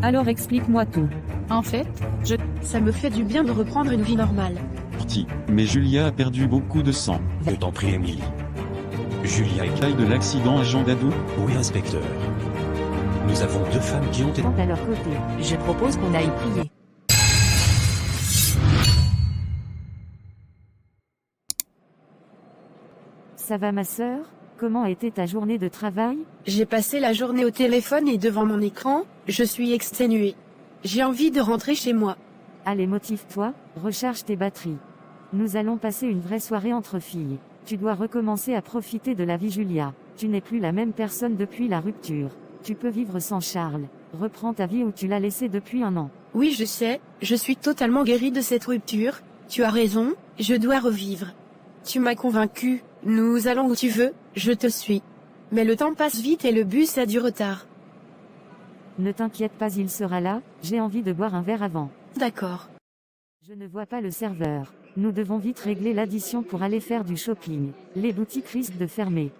Alors explique-moi tout. En fait, ça me fait du bien de reprendre une vie normale. Mais Julia a perdu beaucoup de sang. Je t'en prie, Emily. Julia est Taille de l'accident à Jean Dadou? Oui, inspecteur. Nous avons 2 femmes qui ont été... À leur côté, je propose qu'on aille prier. Ça va ma sœur? Comment était ta journée de travail? J'ai passé la journée au téléphone et devant mon écran, je suis exténuée. J'ai envie de rentrer chez moi. Allez, motive-toi, recharge tes batteries. Nous allons passer une vraie soirée entre filles. Tu dois recommencer à profiter de la vie, Julia. Tu n'es plus la même personne depuis la rupture. Tu peux vivre sans Charles. Reprends ta vie où tu l'as laissée depuis 1 an. Oui, je sais, je suis totalement guérie de cette rupture. Tu as raison, je dois revivre. Tu m'as convaincue, nous allons où tu veux, je te suis. Mais le temps passe vite et le bus a du retard. Ne t'inquiète pas, il sera là, j'ai envie de boire un verre avant. D'accord. Je ne vois pas le serveur. Nous devons vite régler l'addition pour aller faire du shopping. Les boutiques risquent de fermer.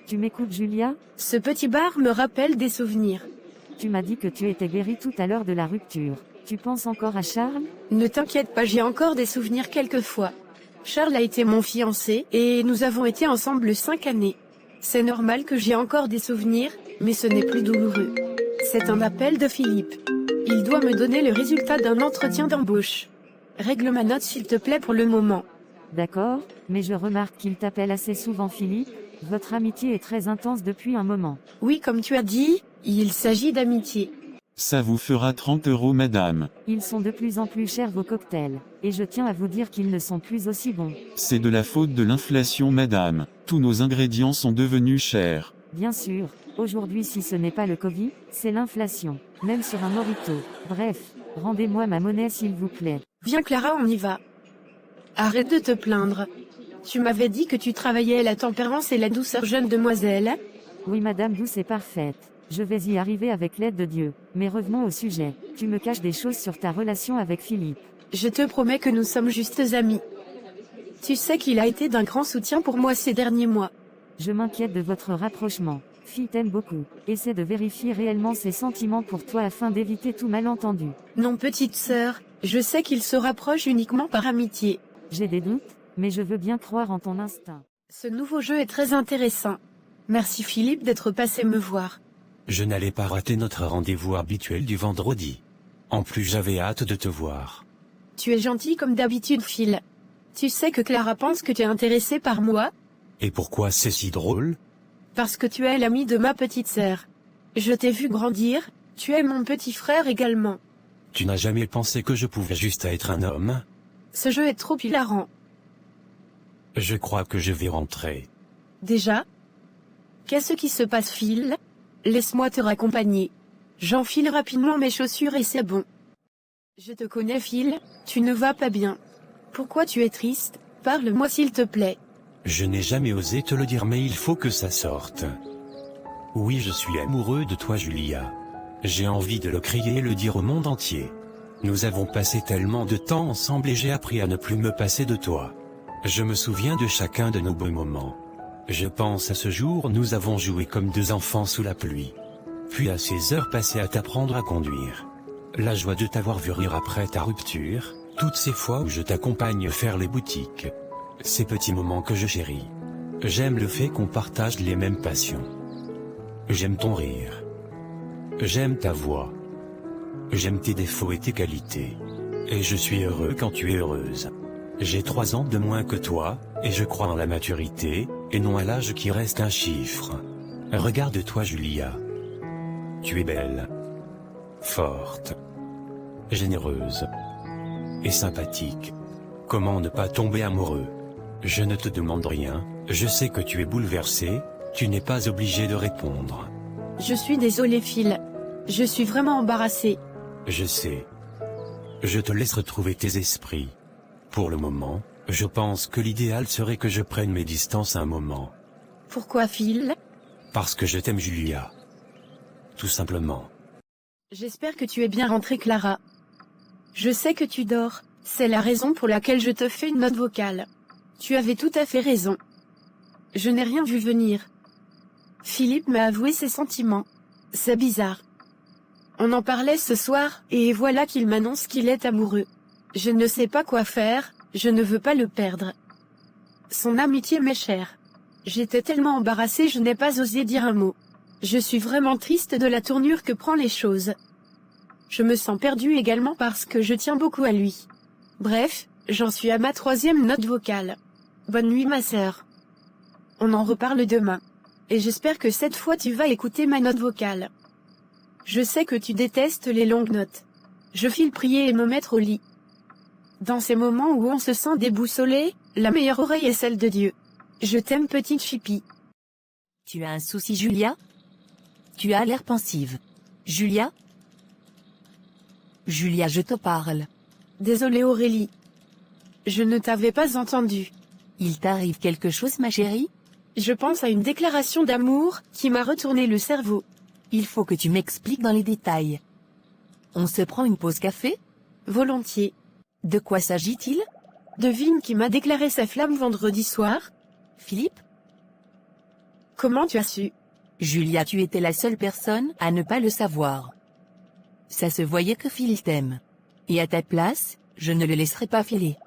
Tu m'écoutes, Julia? Ce petit bar me rappelle des souvenirs. Tu m'as dit que tu étais guérie tout à l'heure de la rupture. Tu penses encore à Charles? Ne t'inquiète pas, j'ai encore des souvenirs quelquefois. Charles a été mon fiancé, et nous avons été ensemble 5 années. C'est normal que j'ai encore des souvenirs, mais ce n'est plus douloureux. C'est un appel de Philippe. Il doit me donner le résultat d'un entretien d'embauche. Règle ma note s'il te plaît pour le moment. D'accord, mais je remarque qu'il t'appelle assez souvent Philippe. Votre amitié est très intense depuis un moment. Oui, comme tu as dit, il s'agit d'amitié. Ça vous fera 30 €, madame. Ils sont de plus en plus chers vos cocktails. Et je tiens à vous dire qu'ils ne sont plus aussi bons. C'est de la faute de l'inflation, madame. Tous nos ingrédients sont devenus chers. Bien sûr, aujourd'hui si ce n'est pas le Covid, c'est l'inflation. Même sur un Morito. Bref, rendez-moi ma monnaie s'il vous plaît. Viens Clara, on y va. Arrête de te plaindre. Tu m'avais dit que tu travaillais la tempérance et la douceur, jeune demoiselle. Oui, madame douce et parfaite. Je vais y arriver avec l'aide de Dieu. Mais revenons au sujet. Tu me caches des choses sur ta relation avec Philippe. Je te promets que nous sommes justes amis. Tu sais qu'il a été d'un grand soutien pour moi ces derniers mois. Je m'inquiète de votre rapprochement. Fille t'aime beaucoup. Essaie de vérifier réellement ses sentiments pour toi afin d'éviter tout malentendu. Non, petite sœur, je sais qu'il se rapproche uniquement par amitié. J'ai des doutes, mais je veux bien croire en ton instinct. Ce nouveau jeu est très intéressant. Merci Philippe d'être passé me voir. Je n'allais pas rater notre rendez-vous habituel du vendredi. En plus, j'avais hâte de te voir. Tu es gentil comme d'habitude, Phil. Tu sais que Clara pense que tu es intéressé par moi? Et pourquoi c'est si drôle? Parce que tu es l'ami de ma petite sœur. Je t'ai vu grandir, tu es mon petit frère également. Tu n'as jamais pensé que je pouvais juste être un homme? Ce jeu est trop hilarant. Je crois que je vais rentrer. Déjà? Qu'est-ce qui se passe, Phil? Laisse-moi te raccompagner. J'enfile rapidement mes chaussures et c'est bon. Je te connais, Phil, tu ne vas pas bien. Pourquoi tu es triste? Parle-moi s'il te plaît. Je n'ai jamais osé te le dire, mais il faut que ça sorte. Oui, je suis amoureux de toi, Julia. J'ai envie de le crier et le dire au monde entier. Nous avons passé tellement de temps ensemble et j'ai appris à ne plus me passer de toi. Je me souviens de chacun de nos beaux moments. Je pense à ce jour où nous avons joué comme 2 enfants sous la pluie. Puis à ces heures passées à t'apprendre à conduire. La joie de t'avoir vu rire après ta rupture, toutes ces fois où je t'accompagne faire les boutiques. Ces petits moments que je chéris. J'aime le fait qu'on partage les mêmes passions. J'aime ton rire. J'aime ta voix. J'aime tes défauts et tes qualités. Et je suis heureux quand tu es heureuse. J'ai 3 ans de moins que toi, et je crois en la maturité, et non à l'âge qui reste un chiffre. Regarde-toi, Julia. Tu es belle. Forte. Généreuse. Et sympathique. Comment ne pas tomber amoureux? Je ne te demande rien, je sais que tu es bouleversé, tu n'es pas obligé de répondre. Je suis désolée, Phil. Je suis vraiment embarrassée. Je sais. Je te laisse retrouver tes esprits. Pour le moment, je pense que l'idéal serait que je prenne mes distances un moment. Pourquoi, Phil? Parce que je t'aime, Julia. Tout simplement. J'espère que tu es bien rentrée, Clara. Je sais que tu dors, c'est la raison pour laquelle je te fais une note vocale. Tu avais tout à fait raison. Je n'ai rien vu venir. Philippe m'a avoué ses sentiments. C'est bizarre. On en parlait ce soir, et voilà qu'il m'annonce qu'il est amoureux. Je ne sais pas quoi faire, je ne veux pas le perdre. Son amitié m'est chère. J'étais tellement embarrassée, je n'ai pas osé dire un mot. Je suis vraiment triste de la tournure que prend les choses. Je me sens perdue également parce que je tiens beaucoup à lui. Bref, j'en suis à ma 3e note vocale. Bonne nuit ma sœur. On en reparle demain. Et j'espère que cette fois tu vas écouter ma note vocale. Je sais que tu détestes les longues notes. Je file prier et me mettre au lit. Dans ces moments où on se sent déboussolé, la meilleure oreille est celle de Dieu. Je t'aime petite chipie. Tu as un souci Julia? Tu as l'air pensive. Julia? Julia, je te parle. Désolée Aurélie. Je ne t'avais pas entendu. Il t'arrive quelque chose ma chérie? Je pense à une déclaration d'amour qui m'a retourné le cerveau. Il faut que tu m'expliques dans les détails. On se prend une pause café? Volontiers. De quoi s'agit-il? Devine qui m'a déclaré sa flamme vendredi soir? Philippe? Comment tu as su? Julia, tu étais la seule personne à ne pas le savoir. Ça se voyait que Phil t'aime. Et à ta place, je ne le laisserai pas filer.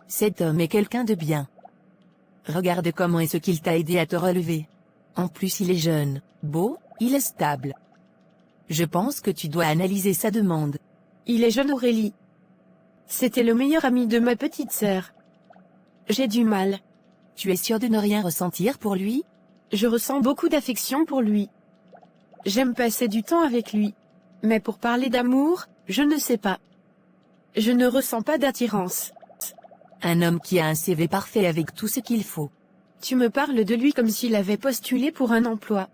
Cet homme est quelqu'un de bien. Regarde comment est-ce qu'il t'a aidé à te relever. En plus il est jeune, beau, il est stable. Je pense que tu dois analyser sa demande. Il est jeune Aurélie. C'était le meilleur ami de ma petite sœur. J'ai du mal. Tu es sûre de ne rien ressentir pour lui? Je ressens beaucoup d'affection pour lui. J'aime passer du temps avec lui. Mais pour parler d'amour, je ne sais pas. Je ne ressens pas d'attirance. Un homme qui a un CV parfait avec tout ce qu'il faut. Tu me parles de lui comme s'il avait postulé pour un emploi.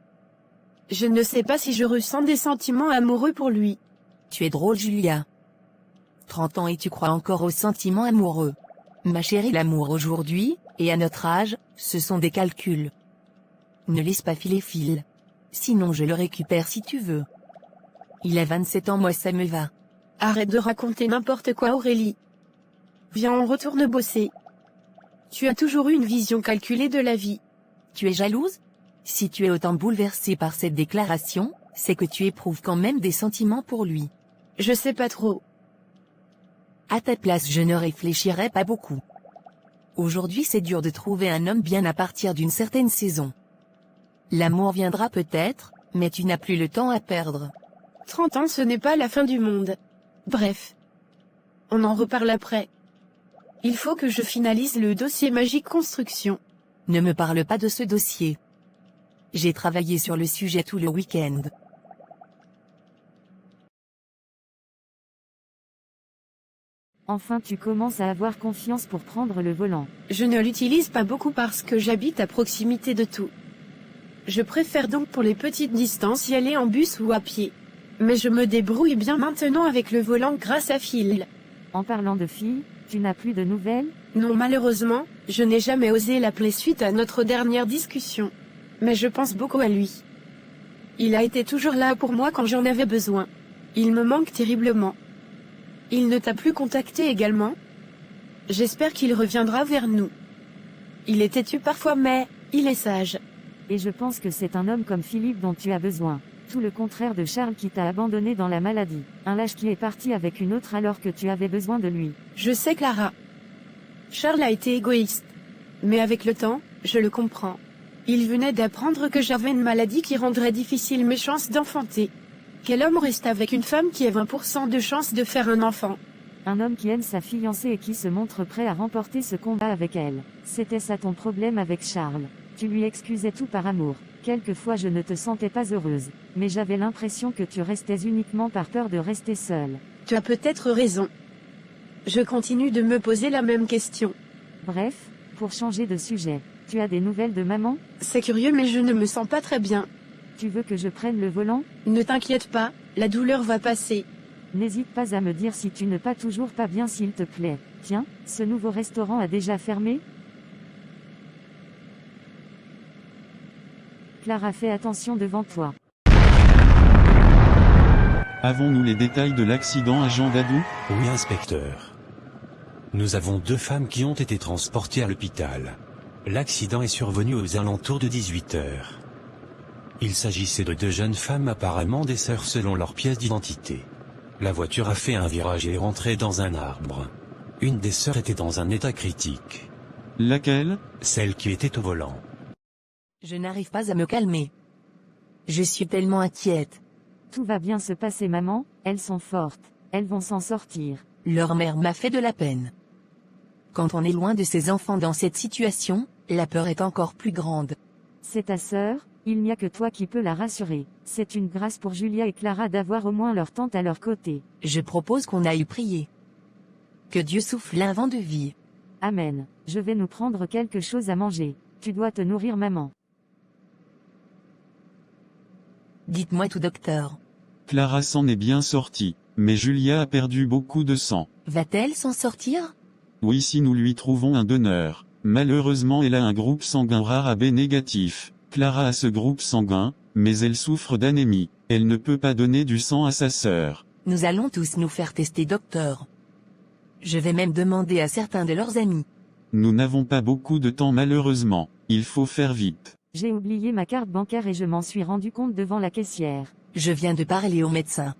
Je ne sais pas si je ressens des sentiments amoureux pour lui. Tu es drôle Julia. 30 ans et tu crois encore aux sentiments amoureux. Ma chérie, l'amour aujourd'hui, et à notre âge, ce sont des calculs. Ne laisse pas filer Phil. Sinon je le récupère si tu veux. Il a 27 ans, moi ça me va. Arrête de raconter n'importe quoi Aurélie. Viens, on retourne bosser. Tu as toujours eu une vision calculée de la vie. Tu es jalouse? Si tu es autant bouleversée par cette déclaration, c'est que tu éprouves quand même des sentiments pour lui. Je sais pas trop. À ta place, je ne réfléchirais pas beaucoup. Aujourd'hui, c'est dur de trouver un homme bien à partir d'une certaine saison. L'amour viendra peut-être, mais tu n'as plus le temps à perdre. 30 ans, ce n'est pas la fin du monde. Bref. On en reparle après. Il faut que je finalise le dossier Magique Construction. Ne me parle pas de ce dossier. J'ai travaillé sur le sujet tout le week-end. Enfin tu commences à avoir confiance pour prendre le volant. Je ne l'utilise pas beaucoup parce que j'habite à proximité de tout. Je préfère donc pour les petites distances y aller en bus ou à pied. Mais je me débrouille bien maintenant avec le volant grâce à Phil. En parlant de filles, tu n'as plus de nouvelles? Non, malheureusement, je n'ai jamais osé l'appeler suite à notre dernière discussion. Mais je pense beaucoup à lui. Il a été toujours là pour moi quand j'en avais besoin. Il me manque terriblement. Il ne t'a plus contacté également? J'espère qu'il reviendra vers nous. Il est têtu parfois mais, il est sage. Et je pense que c'est un homme comme Philippe dont tu as besoin. Tout le contraire de Charles qui t'a abandonné dans la maladie. Un lâche qui est parti avec une autre alors que tu avais besoin de lui. Je sais Clara. Charles a été égoïste. Mais avec le temps, je le comprends. Il venait d'apprendre que j'avais une maladie qui rendrait difficile mes chances d'enfanter. Quel homme reste avec une femme qui a 20% de chance de faire un enfant? Un homme qui aime sa fiancée et qui se montre prêt à remporter ce combat avec elle. C'était ça ton problème avec Charles. Tu lui excusais tout par amour. Quelquefois je ne te sentais pas heureuse. Mais j'avais l'impression que tu restais uniquement par peur de rester seule. Tu as peut-être raison. Je continue de me poser la même question. Bref, pour changer de sujet. Tu as des nouvelles de maman? C'est curieux mais je ne me sens pas très bien. Tu veux que je prenne le volant? Ne t'inquiète pas, la douleur va passer. N'hésite pas à me dire si tu ne pas toujours pas bien s'il te plaît. Tiens, ce nouveau restaurant a déjà fermé? Clara, fais attention devant toi. Avons-nous les détails de l'accident à Jean Dadou? Oui, inspecteur. Nous avons 2 femmes qui ont été transportées à l'hôpital. L'accident est survenu aux alentours de 18 heures. Il s'agissait de 2 jeunes femmes apparemment des sœurs selon leurs pièces d'identité. La voiture a fait un virage et est rentrée dans un arbre. Une des sœurs était dans un état critique. Laquelle? Celle qui était au volant. Je n'arrive pas à me calmer. Je suis tellement inquiète. Tout va bien se passer maman, elles sont fortes, elles vont s'en sortir. Leur mère m'a fait de la peine. Quand on est loin de ses enfants dans cette situation, la peur est encore plus grande. C'est ta sœur, il n'y a que toi qui peux la rassurer. C'est une grâce pour Julia et Clara d'avoir au moins leur tante à leur côté. Je propose qu'on aille prier. Que Dieu souffle un vent de vie. Amen. Je vais nous prendre quelque chose à manger. Tu dois te nourrir maman. Dites-moi tout docteur. Clara s'en est bien sortie, mais Julia a perdu beaucoup de sang. Va-t-elle s'en sortir? Oui, si nous lui trouvons un donneur. Malheureusement, elle a un groupe sanguin rare AB négatif. Clara a ce groupe sanguin, mais elle souffre d'anémie. Elle ne peut pas donner du sang à sa sœur. Nous allons tous nous faire tester docteur. Je vais même demander à certains de leurs amis. Nous n'avons pas beaucoup de temps malheureusement. Il faut faire vite. J'ai oublié ma carte bancaire et je m'en suis rendu compte devant la caissière. Je viens de parler au médecin.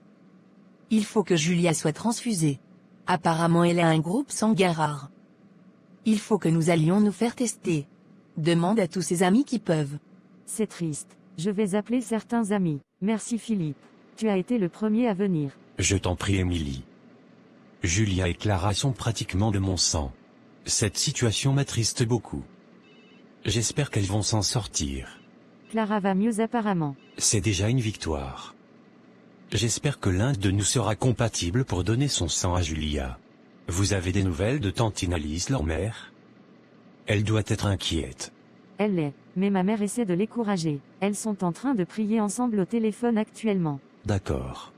Il faut que Julia soit transfusée. Apparemment elle a un groupe sanguin rare. Il faut que nous allions nous faire tester. Demande à tous ses amis qui peuvent. C'est triste. Je vais appeler certains amis. Merci Philippe. Tu as été le premier à venir. Je t'en prie Émilie. Julia et Clara sont pratiquement de mon sang. Cette situation m'attriste beaucoup. J'espère qu'elles vont s'en sortir. Clara va mieux apparemment. C'est déjà une victoire. J'espère que l'un de nous sera compatible pour donner son sang à Julia. Vous avez des nouvelles de tante Inalis, leur mère? Elle doit être inquiète. Elle l'est, mais ma mère essaie de l'écourager. Elles sont en train de prier ensemble au téléphone actuellement. D'accord.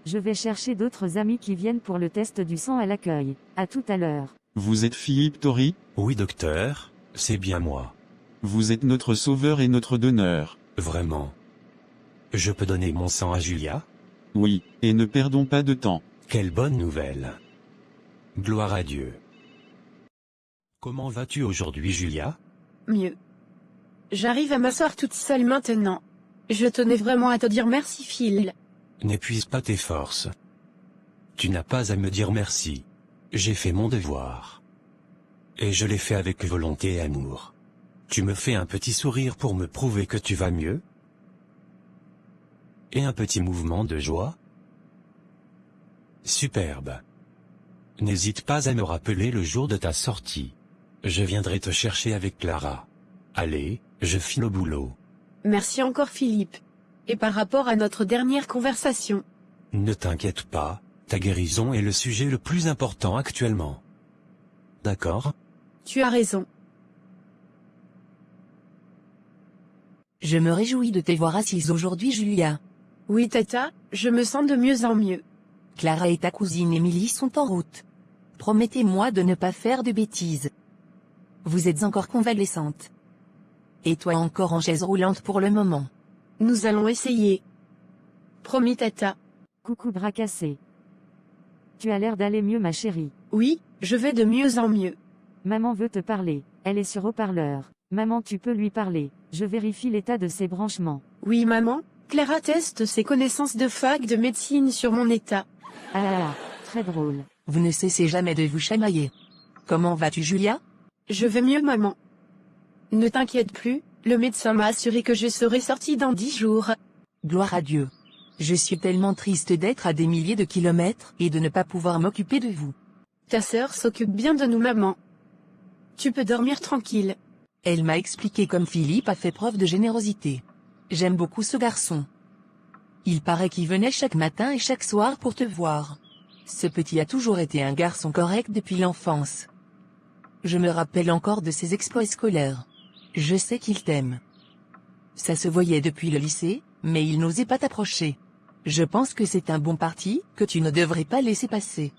Je vais chercher d'autres amis qui viennent pour le test du sang à l'accueil. À tout à l'heure. Vous êtes Philippe Tori? Oui docteur, c'est bien moi. Vous êtes notre sauveur et notre donneur. Vraiment. Je peux donner mon sang à Julia? Oui, et ne perdons pas de temps. Quelle bonne nouvelle. Gloire à Dieu. Comment vas-tu aujourd'hui Julia? Mieux. J'arrive à m'asseoir toute seule maintenant. Je tenais vraiment à te dire merci Phil. N'épuise pas tes forces. Tu n'as pas à me dire merci. J'ai fait mon devoir. Et je l'ai fait avec volonté et amour. Tu me fais un petit sourire pour me prouver que tu vas mieux? Et un petit mouvement de joie? Superbe. N'hésite pas à me rappeler le jour de ta sortie. Je viendrai te chercher avec Clara. Allez, je file au boulot. Merci encore Philippe. Et par rapport à notre dernière conversation. Ne t'inquiète pas, ta guérison est le sujet le plus important actuellement. D'accord? Tu as raison. Je me réjouis de te voir assise aujourd'hui Julia. Oui tata, je me sens de mieux en mieux. Clara et ta cousine Émilie sont en route. Promettez-moi de ne pas faire de bêtises. Vous êtes encore convalescente. Et toi encore en chaise roulante pour le moment. Nous allons essayer. Promis tata. Coucou bras cassé. Tu as l'air d'aller mieux ma chérie. Oui, je vais de mieux en mieux. Maman veut te parler. Elle est sur haut-parleur. Maman tu peux lui parler. Je vérifie l'état de ses branchements. Oui maman, Clara teste ses connaissances de fac de médecine sur mon état. Ah, très drôle. Vous ne cessez jamais de vous chamailler. Comment vas-tu Julia? Je vais mieux maman. Ne t'inquiète plus, le médecin m'a assuré que je serai sortie dans 10 jours. Gloire à Dieu. Je suis tellement triste d'être à des milliers de kilomètres et de ne pas pouvoir m'occuper de vous. Ta sœur s'occupe bien de nous maman. Tu peux dormir tranquille. Elle m'a expliqué comme Philippe a fait preuve de générosité. J'aime beaucoup ce garçon. Il paraît qu'il venait chaque matin et chaque soir pour te voir. Ce petit a toujours été un garçon correct depuis l'enfance. Je me rappelle encore de ses exploits scolaires. Je sais qu'il t'aime. Ça se voyait depuis le lycée, mais il n'osait pas t'approcher. Je pense que c'est un bon parti, que tu ne devrais pas laisser passer.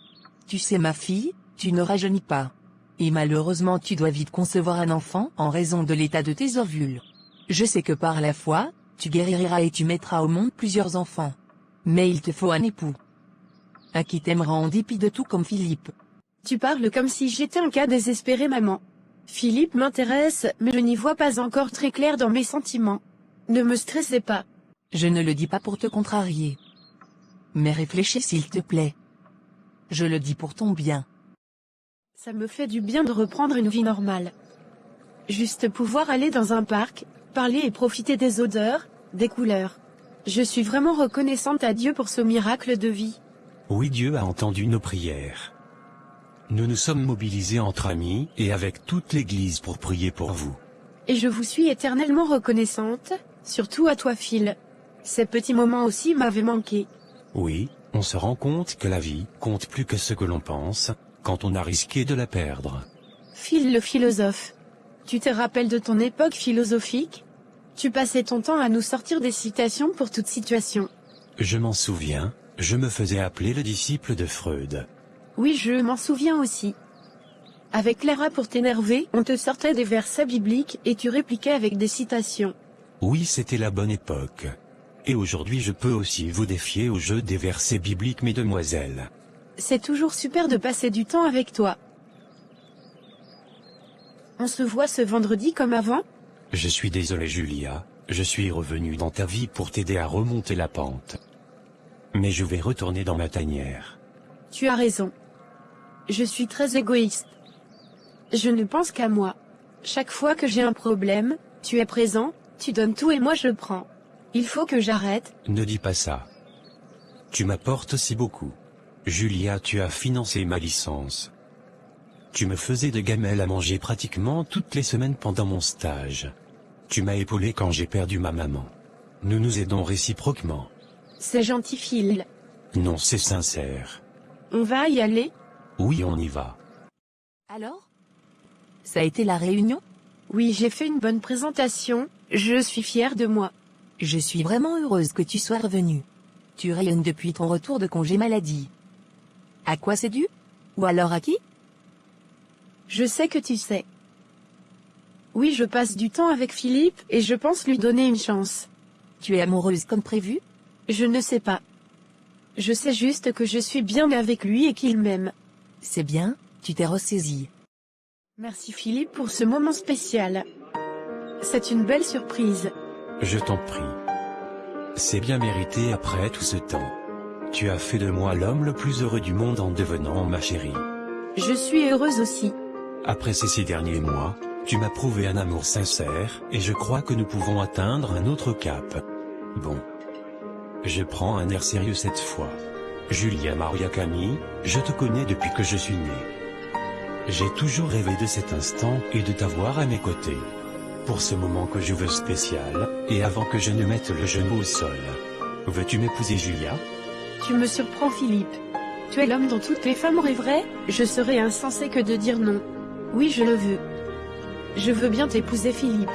Tu sais ma fille, tu ne rajeunis pas. Et malheureusement tu dois vite concevoir un enfant en raison de l'état de tes ovules. Je sais que par la foi, tu guériras et tu mettras au monde plusieurs enfants. Mais il te faut un époux. Un qui t'aimera en dépit de tout comme Philippe. Tu parles comme si j'étais un cas désespéré maman. Philippe m'intéresse, mais je n'y vois pas encore très clair dans mes sentiments. Ne me stressez pas. Je ne le dis pas pour te contrarier. Mais réfléchis s'il te plaît. Je le dis pour ton bien. Ça me fait du bien de reprendre une vie normale. Juste pouvoir aller dans un parc, parler et profiter des odeurs, des couleurs. Je suis vraiment reconnaissante à Dieu pour ce miracle de vie. Oui, Dieu a entendu nos prières. Nous nous sommes mobilisés entre amis et avec toute l'Église pour prier pour vous. Et je vous suis éternellement reconnaissante, surtout à toi Phil. Ces petits moments aussi m'avaient manqué. Oui, on se rend compte que la vie compte plus que ce que l'on pense, quand on a risqué de la perdre. Phil le philosophe. Tu te rappelles de ton époque philosophique? Tu passais ton temps à nous sortir des citations pour toute situation. Je m'en souviens, je me faisais appeler le disciple de Freud. Oui, je m'en souviens aussi. Avec Clara pour t'énerver, on te sortait des versets bibliques et tu répliquais avec des citations. Oui, c'était la bonne époque. Et aujourd'hui je peux aussi vous défier au jeu des versets bibliques, mesdemoiselles. C'est toujours super de passer du temps avec toi. On se voit ce vendredi comme avant? Je suis désolé Julia, je suis revenu dans ta vie pour t'aider à remonter la pente. Mais je vais retourner dans ma tanière. Tu as raison. Je suis très égoïste. Je ne pense qu'à moi. Chaque fois que j'ai un problème, tu es présent, tu donnes tout et moi je prends. Il faut que j'arrête. Ne dis pas ça. Tu m'apportes si beaucoup. Julia, tu as financé ma licence. Tu me faisais de gamelles à manger pratiquement toutes les semaines pendant mon stage. Tu m'as épaulé quand j'ai perdu ma maman. Nous nous aidons réciproquement. C'est gentil Phil. Non, c'est sincère. On va y aller? Oui, on y va. Alors? Ça a été la réunion? Oui, j'ai fait une bonne présentation, je suis fière de moi. Je suis vraiment heureuse que tu sois revenu. Tu rayonnes depuis ton retour de congé maladie. À quoi c'est dû? Ou alors à qui? Je sais que tu sais. Oui, je passe du temps avec Philippe et je pense lui donner une chance. Tu es amoureuse comme prévu? Je ne sais pas. Je sais juste que je suis bien avec lui et qu'il m'aime. C'est bien, tu t'es ressaisie. Merci Philippe pour ce moment spécial. C'est une belle surprise. Je t'en prie. C'est bien mérité après tout ce temps. Tu as fait de moi l'homme le plus heureux du monde en devenant ma chérie. Je suis heureuse aussi. Après ces 6 derniers mois, tu m'as prouvé un amour sincère, et je crois que nous pouvons atteindre un autre cap. Bon. Je prends un air sérieux cette fois. Julia Maria Camille, je te connais depuis que je suis né. J'ai toujours rêvé de cet instant et de t'avoir à mes côtés. Pour ce moment que je veux spécial, et avant que je ne mette le genou au sol. Veux-tu m'épouser Julia? Tu me surprends Philippe. Tu es l'homme dont toutes les femmes rêveraient, je serais insensé que de dire non. Oui, je le veux. Je veux bien t'épouser Philippe.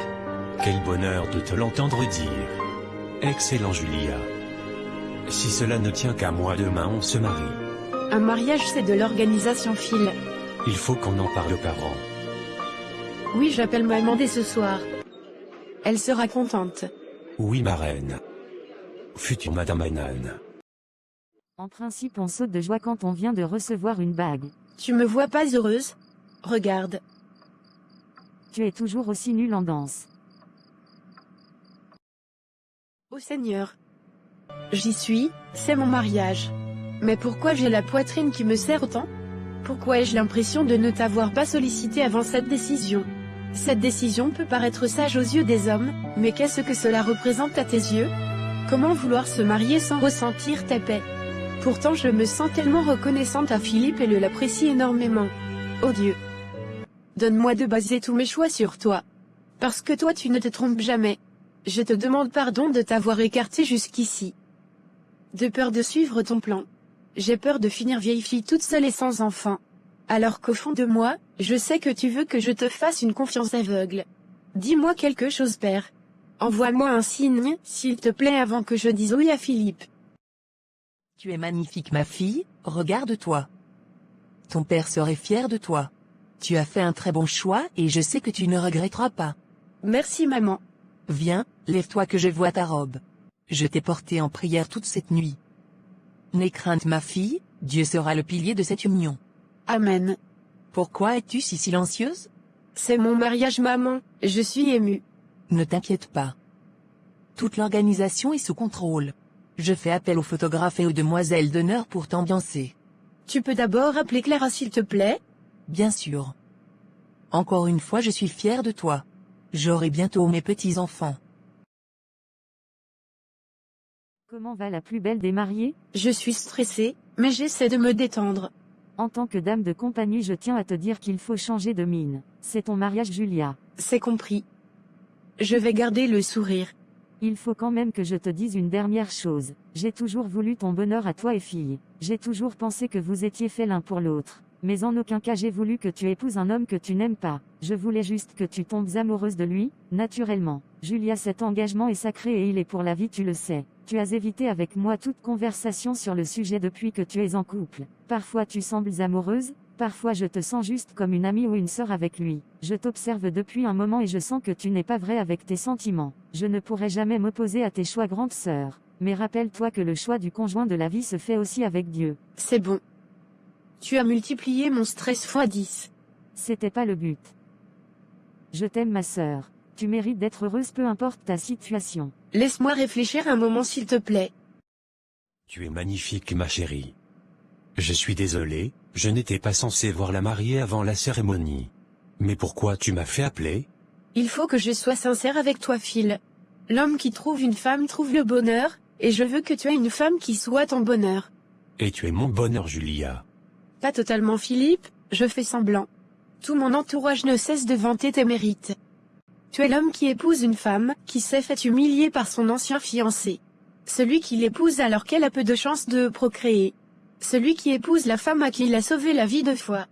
Quel bonheur de te l'entendre dire. Excellent Julia. Si cela ne tient qu'à moi, demain on se marie. Un mariage c'est de l'organisation Phil. Il faut qu'on en parle aux parents. Oui, j'appelle maman dès ce soir. Elle sera contente. Oui ma reine. Future Madame Hainan. En principe on saute de joie quand on vient de recevoir une bague. Tu me vois pas heureuse? Regarde. Tu es toujours aussi nulle en danse. Ô Seigneur. J'y suis, c'est mon mariage. Mais pourquoi j'ai la poitrine qui me serre autant? Pourquoi ai-je l'impression de ne t'avoir pas sollicité avant cette décision? Cette décision peut paraître sage aux yeux des hommes, mais qu'est-ce que cela représente à tes yeux? Comment vouloir se marier sans ressentir ta paix? Pourtant je me sens tellement reconnaissante à Philippe et l'apprécie énormément. Oh Dieu! Donne-moi de baser tous mes choix sur toi. Parce que toi tu ne te trompes jamais. Je te demande pardon de t'avoir écarté jusqu'ici. De peur de suivre ton plan. J'ai peur de finir vieille fille toute seule et sans enfant. Alors qu'au fond de moi, je sais que tu veux que je te fasse une confiance aveugle. Dis-moi quelque chose, père. Envoie-moi un signe, s'il te plaît, avant que je dise oui à Philippe. Tu es magnifique ma fille, regarde-toi. Ton père serait fier de toi. Tu as fait un très bon choix et je sais que tu ne regretteras pas. Merci maman. Viens, lève-toi que je vois ta robe. Je t'ai portée en prière toute cette nuit. N'aie crainte ma fille, Dieu sera le pilier de cette union. Amen. Pourquoi es-tu si silencieuse? C'est mon mariage, maman. Je suis émue. Ne t'inquiète pas. Toute l'organisation est sous contrôle. Je fais appel aux photographes et aux demoiselles d'honneur pour t'ambiancer. Tu peux d'abord appeler Clara s'il te plaît? Bien sûr. Encore une fois, je suis fière de toi. J'aurai bientôt mes petits-enfants. Comment va la plus belle des mariées? Je suis stressée, mais j'essaie de me détendre. En tant que dame de compagnie, je tiens à te dire qu'il faut changer de mine. C'est ton mariage, Julia. C'est compris. Je vais garder le sourire. Il faut quand même que je te dise une dernière chose. J'ai toujours voulu ton bonheur à toi et fille. J'ai toujours pensé que vous étiez faits l'un pour l'autre. Mais en aucun cas j'ai voulu que tu épouses un homme que tu n'aimes pas. Je voulais juste que tu tombes amoureuse de lui, naturellement. Julia, cet engagement est sacré et il est pour la vie, tu le sais. Tu as évité avec moi toute conversation sur le sujet depuis que tu es en couple. Parfois tu sembles amoureuse, parfois je te sens juste comme une amie ou une sœur avec lui. Je t'observe depuis un moment et je sens que tu n'es pas vrai avec tes sentiments. Je ne pourrai jamais m'opposer à tes choix, grande sœur. Mais rappelle-toi que le choix du conjoint de la vie se fait aussi avec Dieu. C'est bon. Tu as multiplié mon stress x 10. C'était pas le but. Je t'aime, ma sœur. Tu mérites d'être heureuse peu importe ta situation. Laisse-moi réfléchir un moment s'il te plaît. Tu es magnifique, ma chérie. Je suis désolé, je n'étais pas censé voir la mariée avant la cérémonie. Mais pourquoi tu m'as fait appeler? Il faut que je sois sincère avec toi, Phil. L'homme qui trouve une femme trouve le bonheur, et je veux que tu aies une femme qui soit ton bonheur. Et tu es mon bonheur, Julia. Pas totalement, Philippe, je fais semblant. Tout mon entourage ne cesse de vanter tes mérites. Tu es l'homme qui épouse une femme, qui s'est fait humilier par son ancien fiancé. Celui qui l'épouse alors qu'elle a peu de chances de procréer. Celui qui épouse la femme à qui il a sauvé la vie 2 fois.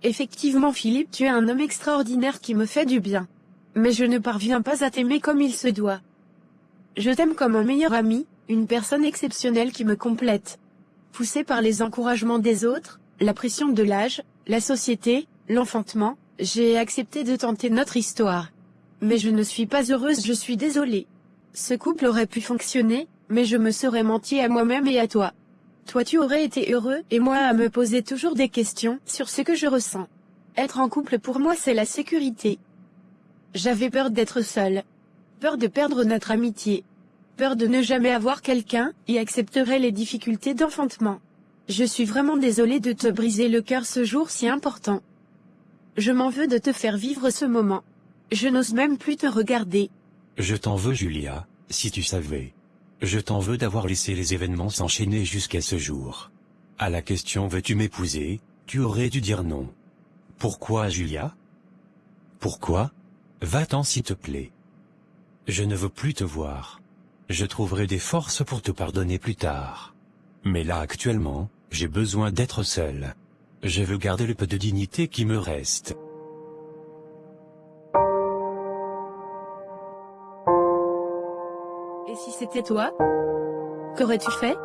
Effectivement, Philippe, tu es un homme extraordinaire qui me fait du bien. Mais je ne parviens pas à t'aimer comme il se doit. Je t'aime comme un meilleur ami, une personne exceptionnelle qui me complète. Poussé par les encouragements des autres, la pression de l'âge, la société, l'enfantement, j'ai accepté de tenter notre histoire. Mais je ne suis pas heureuse, je suis désolée. Ce couple aurait pu fonctionner, mais je me serais menti à moi-même et à toi. Toi tu aurais été heureux, et moi à me poser toujours des questions sur ce que je ressens. Être en couple pour moi c'est la sécurité. J'avais peur d'être seule. Peur de perdre notre amitié. Peur de ne jamais avoir quelqu'un, et accepterait les difficultés d'enfantement. Je suis vraiment désolée de te briser le cœur ce jour si important. Je m'en veux de te faire vivre ce moment. Je n'ose même plus te regarder. Je t'en veux, Julia, si tu savais. Je t'en veux d'avoir laissé les événements s'enchaîner jusqu'à ce jour. À la question veux-tu m'épouser, tu aurais dû dire non. Pourquoi, Julia? Pourquoi? Va-t'en s'il te plaît. Je ne veux plus te voir. Je trouverai des forces pour te pardonner plus tard. Mais là actuellement, j'ai besoin d'être seul. Je veux garder le peu de dignité qui me reste. Et si c'était toi? Qu'aurais-tu fait?